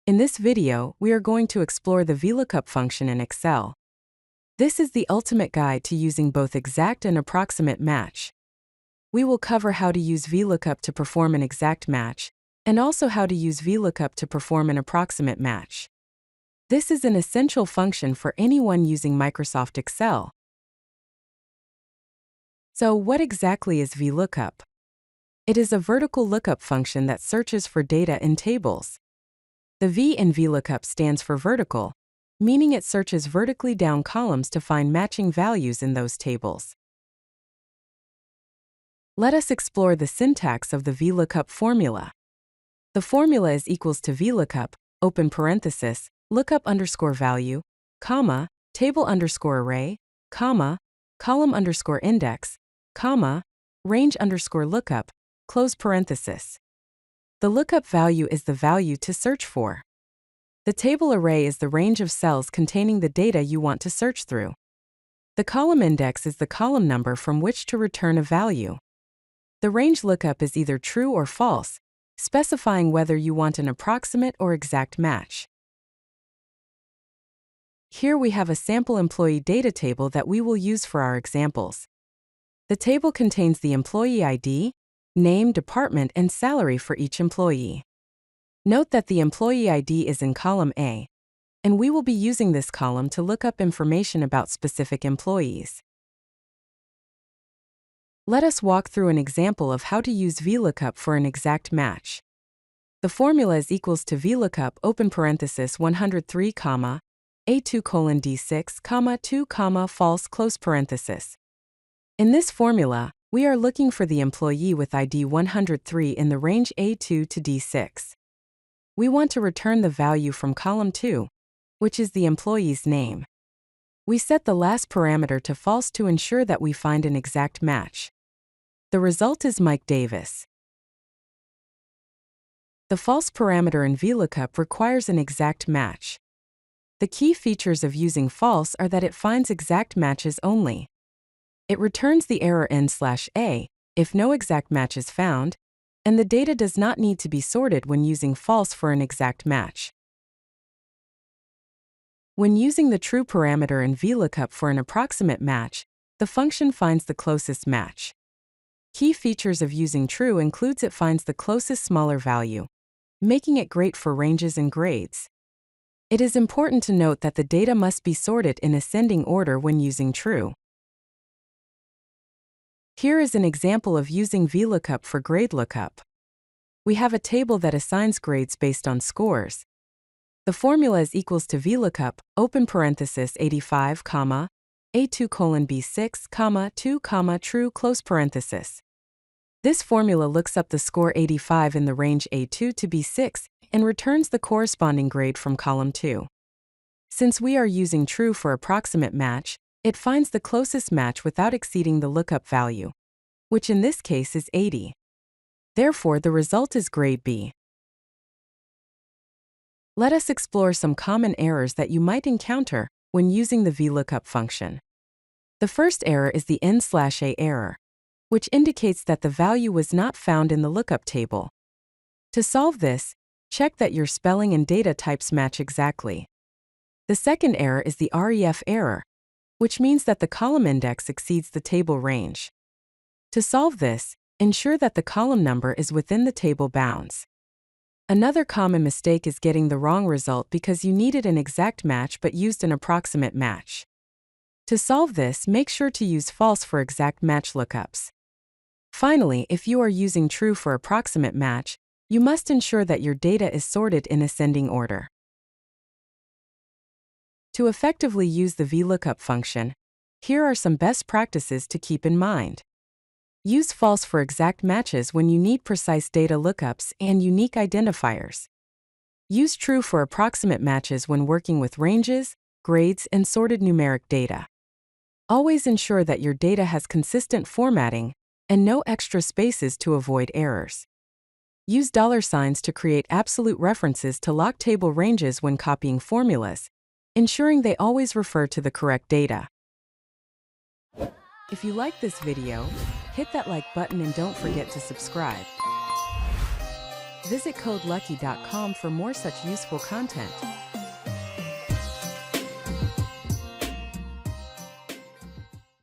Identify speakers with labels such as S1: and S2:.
S1: In this video, we are going to explore the VLOOKUP function in Excel. This is the ultimate guide to using both exact and approximate match. We will cover how to use VLOOKUP to perform an exact match, and also how to use VLOOKUP to perform an approximate match. This is an essential function for anyone using Microsoft Excel. So, what exactly is VLOOKUP? It is a vertical lookup function that searches for data in tables. The V in VLOOKUP stands for vertical, meaning it searches vertically down columns to find matching values in those tables. Let us explore the syntax of the VLOOKUP formula. The formula is equals to VLOOKUP, open parenthesis, lookup underscore value, comma, table underscore array, comma, column underscore index, comma, range underscore lookup, close parenthesis. The lookup value is the value to search for. The table array is the range of cells containing the data you want to search through. The column index is the column number from which to return a value. The range lookup is either true or false, specifying whether you want an approximate or exact match. Here we have a sample employee data table that we will use for our examples. The table contains the employee ID, name, department, and salary for each employee. Note that the employee ID is in column A, and we will be using this column to look up information about specific employees. Let us walk through an example of how to use VLOOKUP for an exact match. The formula is equals to VLOOKUP open parenthesis 103, A2 colon D6, 2, false close parenthesis. In this formula, we are looking for the employee with ID 103 in the range A2 to D6. We want to return the value from column 2, which is the employee's name. We set the last parameter to false to ensure that we find an exact match. The result is Mike Davis. The false parameter in VLOOKUP requires an exact match. The key features of using false are that it finds exact matches only. It returns the error n/a if no exact match is found, and the data does not need to be sorted when using false for an exact match. When using the true parameter in VLOOKUP for an approximate match, the function finds the closest match. Key features of using true includes it finds the closest smaller value, making it great for ranges and grades. It is important to note that the data must be sorted in ascending order when using true. Here is an example of using VLOOKUP for grade lookup. We have a table that assigns grades based on scores. The formula is equals to VLOOKUP, open parenthesis 85, A2 colon B6, 2, true close parenthesis. This formula looks up the score 85 in the range A2 to B6 and returns the corresponding grade from column 2. Since we are using true for approximate match, it finds the closest match without exceeding the lookup value, which in this case is 80. Therefore, the result is grade B. Let us explore some common errors that you might encounter when using the VLOOKUP function. The first error is the n/a error, which indicates that the value was not found in the lookup table. To solve this, check that your spelling and data types match exactly. The second error is the ref error, which means that the column index exceeds the table range. To solve this, ensure that the column number is within the table bounds. Another common mistake is getting the wrong result because you needed an exact match but used an approximate match. To solve this, make sure to use false for exact match lookups. Finally, if you are using true for approximate match, you must ensure that your data is sorted in ascending order. To effectively use the VLOOKUP function, here are some best practices to keep in mind. Use false for exact matches when you need precise data lookups and unique identifiers. Use true for approximate matches when working with ranges, grades, and sorted numeric data. Always ensure that your data has consistent formatting and no extra spaces to avoid errors. Use $signs to create absolute references to lock table ranges when copying formulas, ensuring they always refer to the correct data. If you like this video, hit that like button and don't forget to subscribe. Visit codelucky.com for more such useful content.